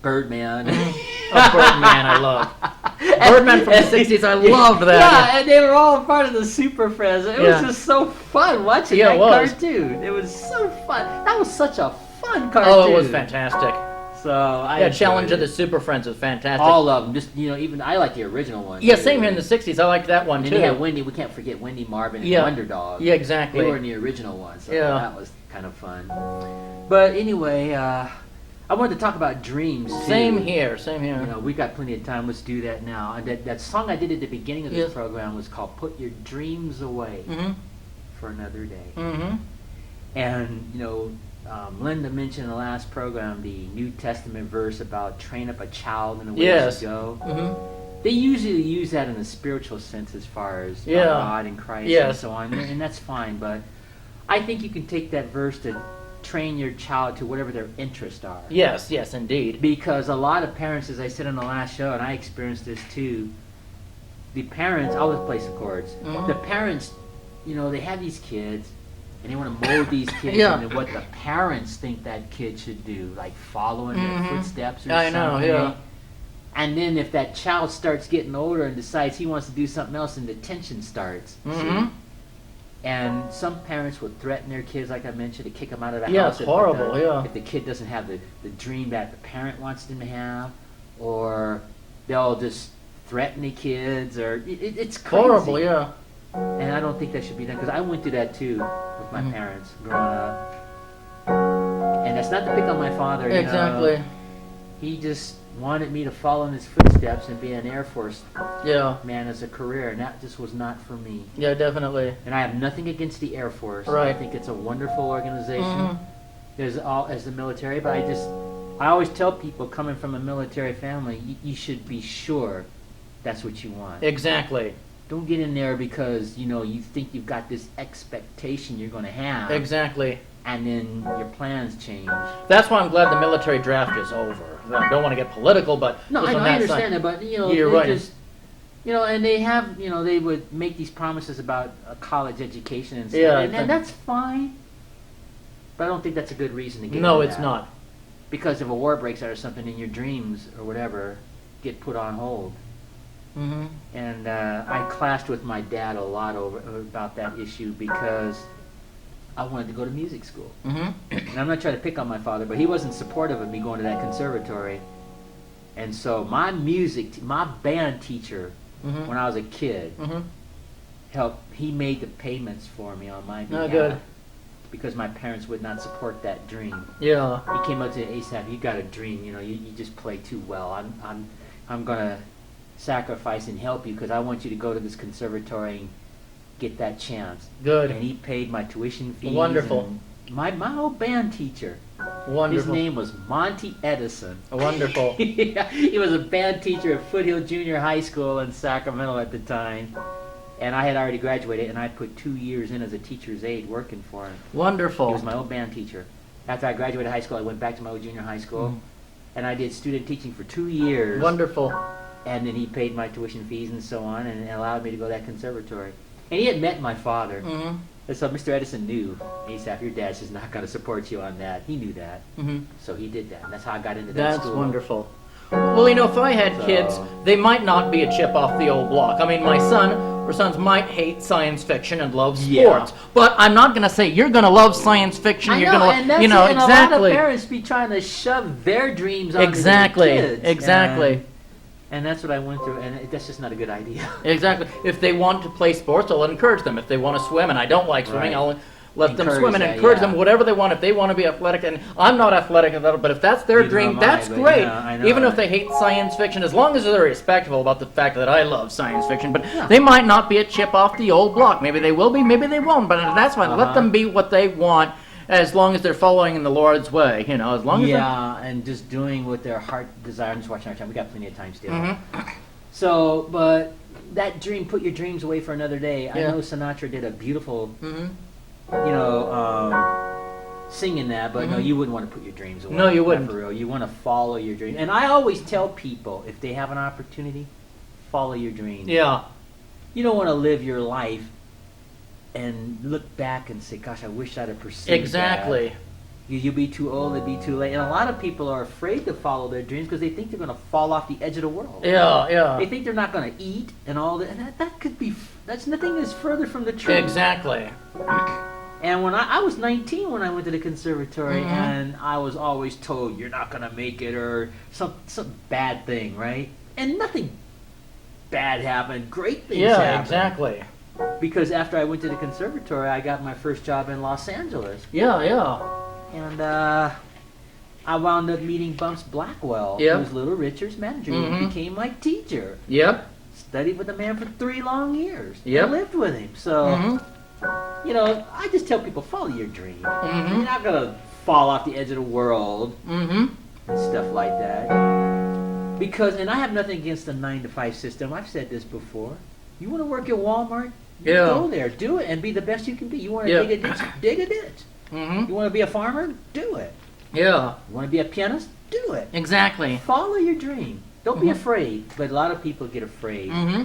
Birdman. Birdman, I love. Birdman from the '60s, I loved that. Yeah, and they were all part of the Super Friends. It was just so fun watching that cartoon. It was so fun. That was such a fun cartoon. Oh, it was fantastic. So Challenge of the Super Friends was fantastic. All of them, just even I like the original one. Yeah, same here in the '60s. I liked that one and too. And they had Wendy. We can't forget Wendy Marvin and Wonder Dog. Yeah, exactly. They were in the original one, so that was kind of fun. But anyway, I wanted to talk about dreams too. Same here. You know, we got plenty of time. Let's do that now. And that song I did at the beginning of this program was called "Put Your Dreams Away for Another Day." Mm-hmm. And Linda mentioned in the last program the New Testament verse about train up a child in the way they should go. Mm-hmm. They usually use that in a spiritual sense as far as God and Christ and so on, and that's fine. But I think you can take that verse to train your child to whatever their interests are. Yes, indeed. Because a lot of parents, as I said on the last show, and I experienced this too, the parents, I'll just play some chords. Mm-hmm. The parents, they have these kids, and they want to mold these kids into what the parents think that kid should do, like following their footsteps or something. I know, yeah. And then if that child starts getting older and decides he wants to do something else, then the tension starts. Mm-hmm. See? And some parents would threaten their kids, like I mentioned, to kick them out of the house. Yeah, it's horrible, if the kid doesn't have the dream that the parent wants them to have, or they'll just threaten the kids, or it's crazy. Horrible, yeah. And I don't think that should be done, because I went through that too with my parents growing up. And that's not to pick on my father. Exactly. He just wanted me to follow in his footsteps and be an Air Force man as a career, and that just was not for me. Yeah, definitely. And I have nothing against the Air Force. Right. I think it's a wonderful organization. There's as the military, but I always tell people coming from a military family, you should be sure that's what you want. Exactly. Don't get in there because you think you've got this expectation you're going to have. Exactly. And then your plans change. That's why I'm glad the military draft is over. I don't want to get political, but no, I understand that. But you're right. Just, and they have, they would make these promises about a college education and stuff, and that's fine. But I don't think that's a good reason to get. No, into it's that. not. Because if a war breaks out or something, then your dreams or whatever get put on hold. Mm-hmm. And I clashed with my dad a lot about that issue because I wanted to go to music school. Mm-hmm. And I'm not trying to pick on my father, but he wasn't supportive of me going to that conservatory. And so my band teacher, when I was a kid, he made the payments for me on my behalf. Oh, good. Because my parents would not support that dream. Yeah. He came up to me, Asaph, you got a dream, you just play too well. I'm gonna sacrifice and help you because I want you to go to this conservatory and get that chance. Good. And he paid my tuition fees. Wonderful. My old band teacher. Wonderful. His name was Monty Edison. Wonderful. He was a band teacher at Foothill Junior High School in Sacramento at the time. And I had already graduated, and I put 2 years in as a teacher's aide working for him. Wonderful. He was my old band teacher. After I graduated high school, I went back to my old junior high school, and I did student teaching for 2 years. Wonderful. And then he paid my tuition fees and so on, and allowed me to go to that conservatory. And he had met my father. And so Mr. Edison knew, Asaph, your dad's just not going to support you on that. He knew that. So he did that. And that's how I got into that That's school. wonderful. Well, you know, if I had kids, they might not be a chip off the old block. I mean, my son or sons might hate science fiction and love sports, but I'm not going to say you're going to love science fiction. I You're know, going to, and that's you know, it. And exactly. a lot of parents be trying to shove their dreams on Exactly. their kids. Exactly. And that's what I went through, and that's just not a good idea. Exactly. If they want to play sports, I'll encourage them. If they want to swim, and I don't like swimming, Right. I'll let them Encourage swim and that, encourage yeah. them whatever they want. If they want to be athletic, and I'm not athletic at all, but if that's their Neither dream, am I, that's but, great. yeah, I know. Even if they hate science fiction, as long as they're respectful about the fact that I love science fiction. But Yeah. they might not be a chip off the old block. Maybe they will be, maybe they won't. But that's fine. Let them be what they want, as long as they're following in the Lord's way. You know, as long as And just doing what their heart desires. I'm just watching our time. We got plenty of time still. Mm-hmm. So, but that dream, put your dreams away for another day. I Yeah. know Sinatra did a beautiful, Mm-hmm. you know, singing that, but no, you wouldn't want to put your dreams away. No, you Not wouldn't. For real. You want to follow your dream. And I always tell people, if they have an opportunity, follow your dream. Yeah. You don't want to live your life and look back and say, gosh, I wish I'd have pursued Exactly. that. You'll be too old, it'll be too late. And a lot of people are afraid to follow their dreams because they think they're going to fall off the edge of the world. Yeah. Yeah. They think they're not going to eat and all that. And that could be, that's nothing is further from the truth. Exactly. And when I was 19 when I went to the conservatory, Mhm. and I was always told, you're not going to make it, or some bad thing, right? And nothing bad happened. Great things Yeah. happened. Exactly. Because after I went to the conservatory, I got my first job in Los Angeles. Yeah. Yeah. And I wound up meeting Bumps Blackwell, Yep. who was Little Richard's manager. He Mhm. became my teacher. Yep. Studied with the man for 3 long years. Yep. I lived with him. So, Mhm. you know, I just tell people, follow your dream. Mhm. You're not going to fall off the edge of the world Mm-hmm. and stuff like that. Because, and I have nothing against the 9-to-5 system. I've said this before. You want to work at Walmart? Yeah. Go there. Do it and be the best you can be. You want to Yeah. dig a ditch? Dig a ditch. Mm-hmm. You want to be a farmer? Do it. Yeah. You want to be a pianist? Do it. Exactly. Follow your dream. Don't be Mhm. afraid. But a lot of people get afraid. Mm-hmm.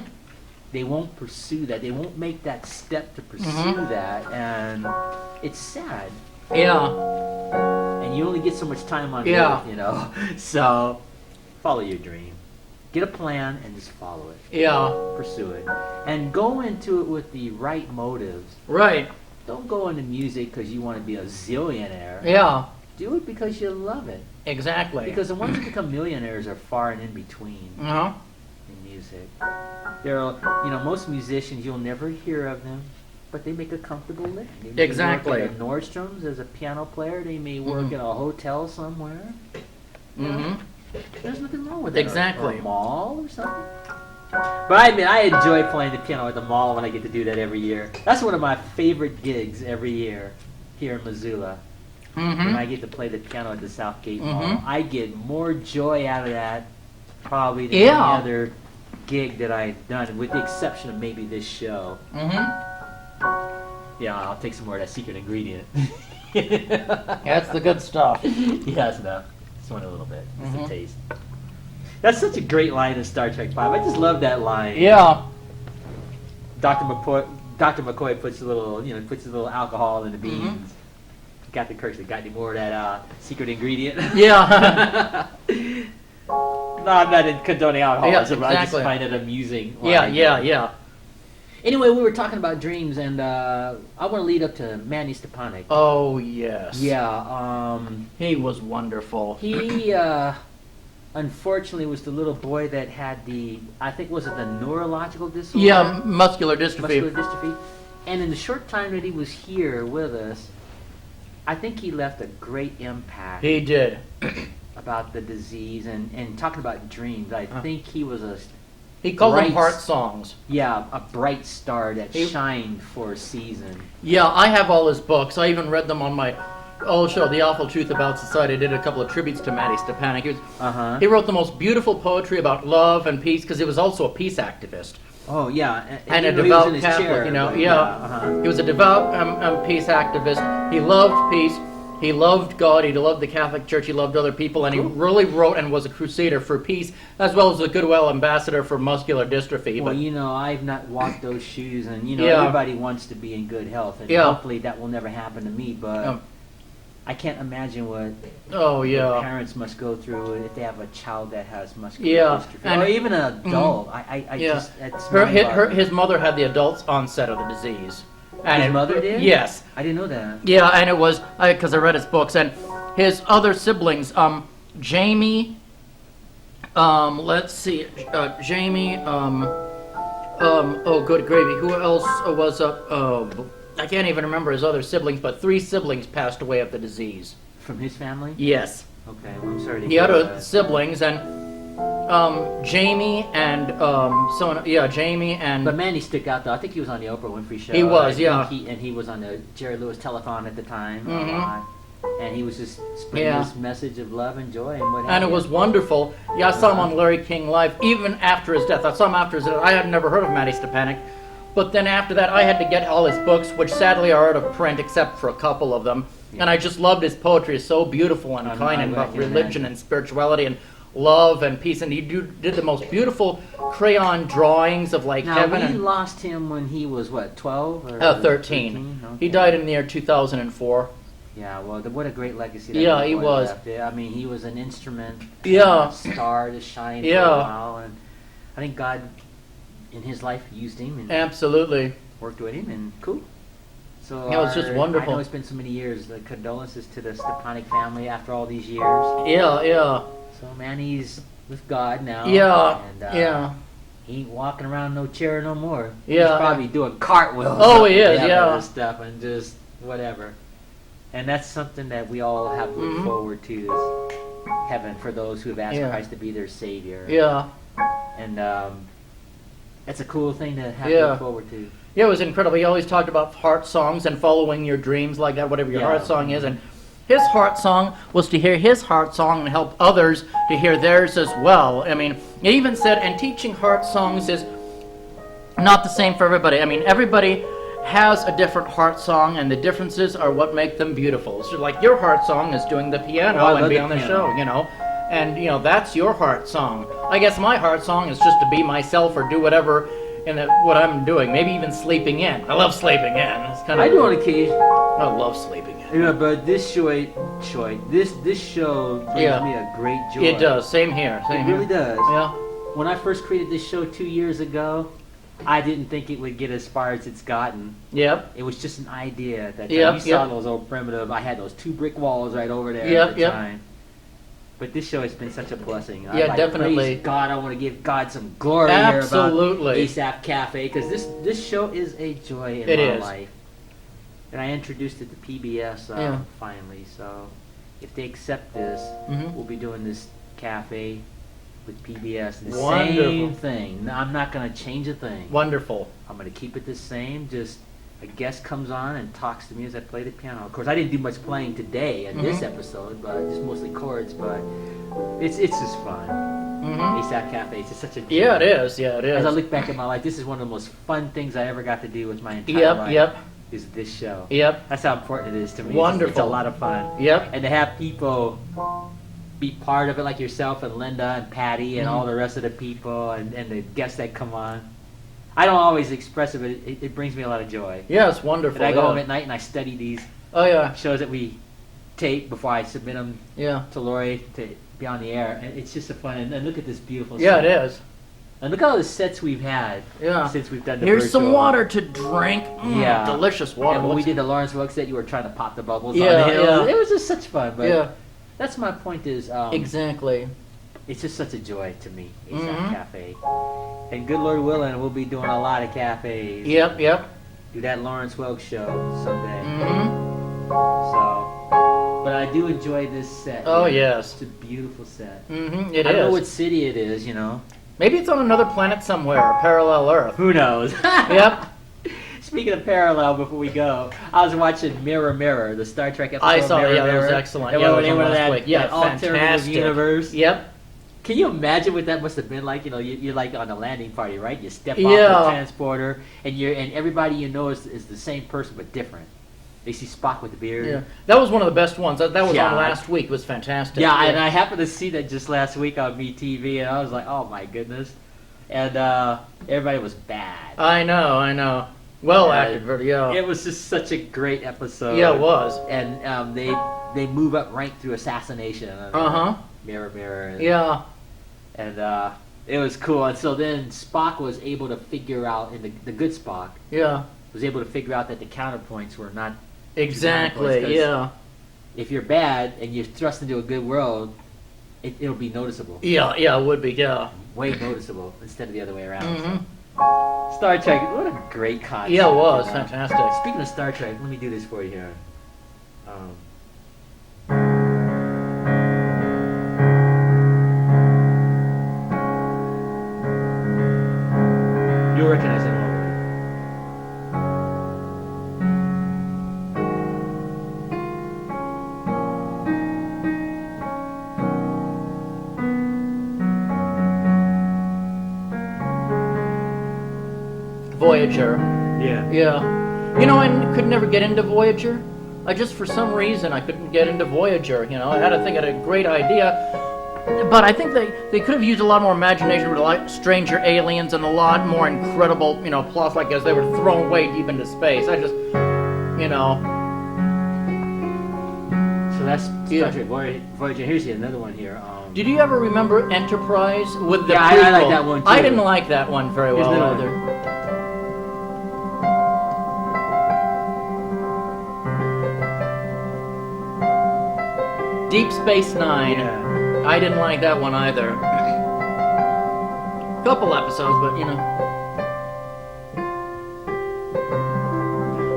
They won't pursue that. They won't make that step to pursue Mhm. that. And it's sad. Yeah. And you only get so much time on Yeah. earth, you know. So follow your dream. Get a plan and just follow it. Yeah. Pursue it. And go into it with the right motives. Right. Don't go into music because you want to be a zillionaire. Yeah. Do it because you love it. Exactly. Because the ones who become millionaires are far and in between Uh-huh. in music. There are, you know, most musicians, you'll never hear of them, but they make a comfortable living. They may Exactly. work at a Nordstrom's as a piano player. They may work Mhm. at a hotel somewhere. Mm-hmm. There's nothing wrong with that. Exactly. Or a mall or something. But I mean, I enjoy playing the piano at the mall when I get to do that every year. That's one of my favorite gigs every year here in Missoula. When I Mm-hmm. get to play the piano at the Southgate Mall. Mhm. I get more joy out of that probably than Yeah. any other gig that I've done, with the exception of maybe this show. Mm-hmm. Yeah, I'll take some more of that secret ingredient. That's the good stuff. Yes, no. Just want a little bit. Just Mhm. a taste. That's such a great line in Star Trek 5. I just love that line. Yeah. Dr. McCoy puts a little, you know, puts a little alcohol in the beans. Captain Kirk's got any more of that secret ingredient? Yeah. No, I'm not condoning alcoholism. Yeah, I just exactly. find it amusing. Yeah. Like, Yeah. Yeah. Anyway, we were talking about dreams, and I want to lead up to Mattie Stepanek. Oh yes. Yeah, He was wonderful. he unfortunately was the little boy that had the, I think, was it the neurological disorder? Yeah. Muscular dystrophy. Muscular dystrophy. And in the short time that he was here with us, I think he left a great impact He did. about the disease and talking about dreams. I think he was He called them Right. heart songs. a bright star that He- shined for a season. Yeah, I have all his books. I even read them on my old show, The Awful Truth About Society. I did a couple of tributes to Mattie Stepanek. Uh-huh. He wrote the most beautiful poetry about love and peace because he was also a peace activist. Oh, yeah. And a you know, he was devout in his Catholic, chair, you know. but Yeah. uh-huh. He was a devout peace activist. He loved peace. He loved God, he loved the Catholic Church, he loved other people, and he really wrote and was a crusader for peace, as well as a goodwill ambassador for muscular dystrophy. Well, But I've not walked those shoes, and, Yeah. everybody wants to be in good health, and Yeah. hopefully that will never happen to me, but I can't imagine what oh the yeah, parents must go through if they have a child that has muscular Yeah, dystrophy, and- or even an adult. I Yeah. just, that's his mother had the adult onset of the disease. His mother did? Yes. I didn't know that. Yeah, and it was because I read his books, and his other siblings, Jamie, let's see, Jamie, oh good gravy, who else was I can't even remember his other siblings, but 3 siblings passed away of the disease. From his family? Yes. Okay, well, I'm sorry to He hear had that. siblings, and Jamie and Jamie and But man, he stuck out though. I think he was on the Oprah Winfrey Show. He was, I yeah. think and he was on the Jerry Lewis telethon at the time. Mhm. And he was just spreading Yeah. this message of love and joy and what have and it you. was wonderful. Yeah, I saw him on Larry King Live, even after his death. I saw him after his death. I had never heard of Mattie Stepanek. But then after that, I had to get all his books, which sadly are out of print, except for a couple of them. And I just loved his poetry. It's so beautiful and kind, and about religion and spirituality and love and peace. And he did the most beautiful crayon drawings of like Now, heaven. we And lost him when he was, what, 12? Or 13. Okay. He died in the year 2004. Yeah, well, what a great legacy that Yeah, little he boy was. left. Yeah, I mean, he was an instrument, Yeah. star to shine for Yeah. a while. And I think God, in his life, used him and Absolutely. worked with him, and cool. So Yeah, it was just wonderful. I know it's been so many years. The condolences to the Stepanek family after all these years. Yeah, yeah. So man, he's with God now. Yeah, and, yeah. He ain't walking around no chair no more. Yeah. He's probably doing cartwheels. Oh, up he and is, down yeah. and stuff and just whatever. And that's something that we all have to look Mhm. forward to is heaven for those who have asked Yeah. Christ to be their Savior. Yeah. And that's a cool thing to have to Yeah. look forward to. Yeah, it was incredible. He always talked about heart songs and following your dreams like that, whatever your Yeah. heart song is. And his heart song was to hear his heart song and help others to hear theirs as well. I mean, he even said, and teaching heart songs is not the same for everybody. I mean, everybody has a different heart song, and the differences are what make them beautiful. So like your heart song is doing the piano Oh, I and love be the on the piano. show, and that's your heart song. I guess my heart song is just to be myself or do whatever what I'm doing. Maybe even sleeping in. I love sleeping in. It's kind of I do on occasion. I love sleeping in. Yeah, but this show brings Yeah. me a great joy. It does. Same here. Same It here. really does. Yeah. When I first created this show 2 years ago, I didn't think it would get as far as it's gotten. Yep. It was just an idea at that time. Yep, You saw yep. those old primitive. I had those 2 brick walls right over there Yep, at the yep. time. But this show has been such a blessing. Yeah, I definitely. Praise God, I want to give God some glory Absolutely. here about Asaph Cafe, because this show is a joy in It my is. life. And I introduced it to PBS Yeah. finally. So if they accept this, Mhm. we'll be doing this cafe with PBS. The Wonderful. same thing. No, I'm not going to change a thing. Wonderful. I'm going to keep it the same. Just a guest comes on and talks to me as I play the piano. Of course, I didn't do much playing today in this Mhm. episode, but just mostly chords. But it's just fun. Mhm. Asaph Cafe. It's just such a joy. Yeah, it is. Yeah, it As I is. look back at my life, this is one of the most fun things I ever got to do with my entire Yep. life. Yep. Is this show. Yep. That's how important it is to me. It's a Wonderful. lot of fun. Yep. And to have people be part of it, like yourself and Linda and Patty and Mhm. all the rest of the people and the guests that come on. I don't always express it, but it brings me a lot of joy. Yeah, it's wonderful. And I go yeah. home at night and I study these Oh yeah. shows that we tape before I submit them Yeah. to Lori to be on the air. And it's just a fun. And look at this beautiful Yeah, set. it is. And look at all the sets we've had Yeah. since we've done the Here's some virtual. water to drink. Yeah. Delicious water. And when we Looks- did the Lawrence Wilkes set, you were trying to pop the bubbles Yeah, on the hill. yeah. It was just such fun. But Yeah. that's my point is, Exactly. it's just such a joy to me, Asaph Mhm. Cafe. And good Lord willing, we'll be doing a lot of cafes. Yep. Yep. Do that Lawrence Wilkes show someday. Mhm. So, but I do enjoy this set. Oh yes. It's a beautiful set. Mhm. It I don't know is. what city it is, Maybe it's on another planet somewhere, a parallel Earth. Who knows? Yep. Speaking of parallel, before we go, I was watching Mirror Mirror, the Star Trek episode. I saw that. Mirror Yeah, that was Mirror. excellent. And Yeah, when that they was went on to last that, week. Yeah, that alternative fantastic. universe. Yep. Can you imagine what that must have been like? You're like on a landing party, right? You step off Yeah. the transporter, and everybody is the same person but different. They see Spock with the beard. Yeah, that was one of the best ones. That was Yeah. on last week. It was fantastic. Yeah, and I happened to see that just last week on MeTV, and I was like, oh my goodness. And everybody was bad. I know. Well acted, really, yeah. It was just such a great episode. Yeah, it was. And they move up rank through assassination. Mirror, mirror. And, Yeah. And it was cool. And so then Spock was able to figure out, in the good Spock, Yeah. was able to figure out that the counterpoints were not Exactly, yeah. If you're bad and you're thrust into a good world, it'll be noticeable. Yeah, it would be, yeah. Way noticeable instead of the other way around. Mm-hmm. So. Star Trek, what a great concept. Yeah, it was fantastic. Speaking of Star Trek, let me do this for you here. You'll recognize that one. Voyager. Yeah. Yeah. You know, I could never get into Voyager. For some reason, I couldn't get into Voyager. You know, I had a great idea. But I think they could have used a lot more imagination with like stranger aliens and a lot more incredible, plots like as they were thrown way deep into space. So that's Star Trek Voyager. Here's another one here. Did you ever remember Enterprise with the Yeah, prequel? I like that one too. I didn't like that one very well either. Deep Space Nine. Yeah. I didn't like that one either. Couple episodes, but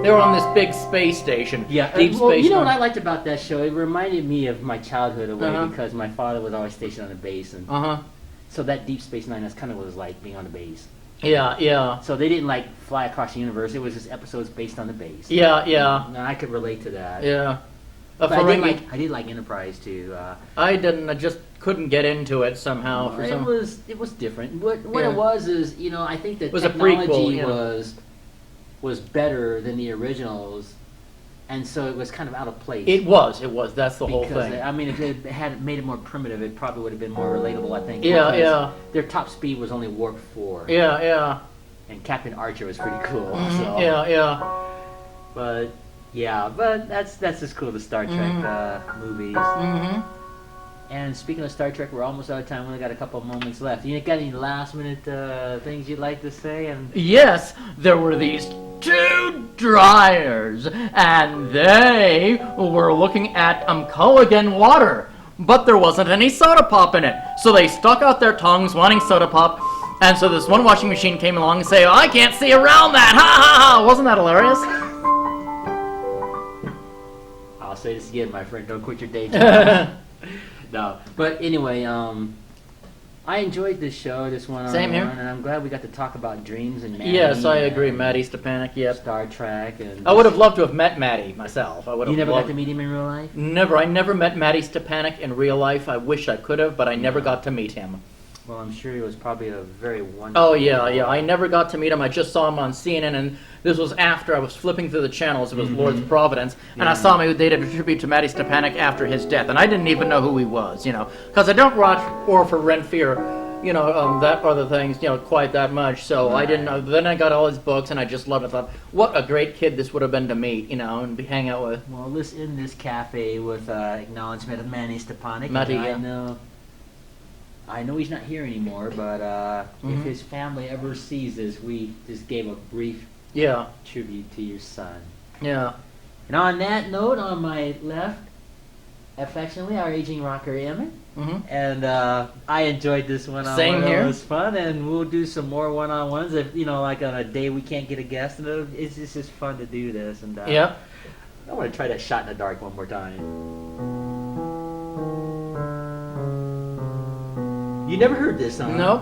they were on this big space station. Yeah, Deep Space you know Nine. what I liked about that show? It reminded me of my childhood away because my father was always stationed on a base, and so that Deep Space Nine, that's kind of what it was like being on the base. Yeah. So they didn't like fly across the universe. It was just episodes based on the base. Yeah. And I could relate to that. Yeah. But I did like Enterprise too. I didn't. I just couldn't get into it somehow. It was different. What it was is, I think the was a technology prequel, was better than the originals, and so it was kind of out of place. It was. That's the whole thing. If it had made it more primitive, it probably would have been more relatable, I think. Yeah. Their top speed was only warp 4. Yeah. And Captain Archer was pretty cool. Mm-hmm. So. Yeah. But that's just cool. The Star Trek movies. Mm-hmm. And speaking of Star Trek, we're almost out of time. We only got a couple of moments left. You got any last minute things you'd like to say? And yes, there were these 2 dryers, and they were looking at Culligan water, but there wasn't any soda pop in it. So they stuck out their tongues wanting soda pop, and so this one washing machine came along and said, "Oh, I can't see around that! Ha ha ha!" Wasn't that hilarious? I'll say this again, my friend. Don't quit your day job. No, but anyway, I enjoyed this show, this one. Same here. And I'm glad we got to talk about dreams and Mattie. Yes, I agree. Mattie Stepanek, yep. Star Trek. And I would have loved to have met Mattie myself. You never got to meet him in real life? Never. I never met Mattie Stepanek in real life. I wish I could have, but I never got to meet him. Well, I'm sure he was probably a very wonderful... Oh, yeah. I never got to meet him. I just saw him on CNN, and this was after I was flipping through the channels. It was Lord's Providence, and I saw him. They did a tribute to Mattie Stepanek after his death, and I didn't even know who he was, because I don't watch Or for Rent Fear, that other things, quite that much, so I didn't know. Then I got all his books, and I just loved it. I thought, what a great kid this would have been to meet, and hang out with. Well, let's end this cafe with acknowledgement of Mattie Stepanek. Mattie, I know he's not here anymore, but if his family ever sees this, we just gave a brief tribute to your son. Yeah. And on that note, on my left, affectionately, our aging rocker Emmett. And I enjoyed this one. Same here. It was fun, and we'll do some more one-on-ones. If like on a day we can't get a guest, and it's just fun to do this. And I want to try that Shot in the Dark one more time. You never heard this song? No.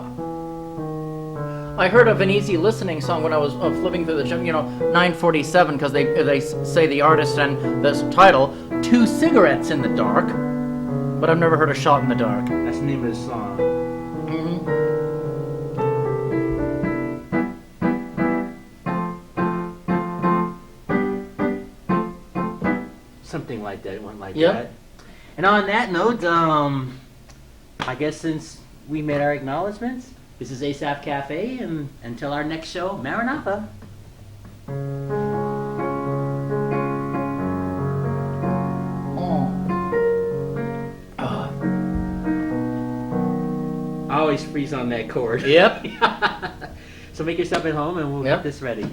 I heard of an easy listening song when I was flipping through the 947, because they say the artist and this title, 2 Cigarettes in the Dark, but I've never heard a Shot in the Dark. That's the name of the song. something like that. It went like Yep. that. And on that note, I guess since we made our acknowledgments, this is Asaph Cafe, and until our next show, Maranatha. I always freeze on that chord. Yep. So make yourself at home and we'll Yep. get this ready.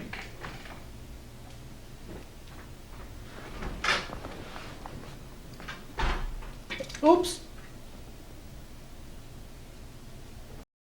Oops.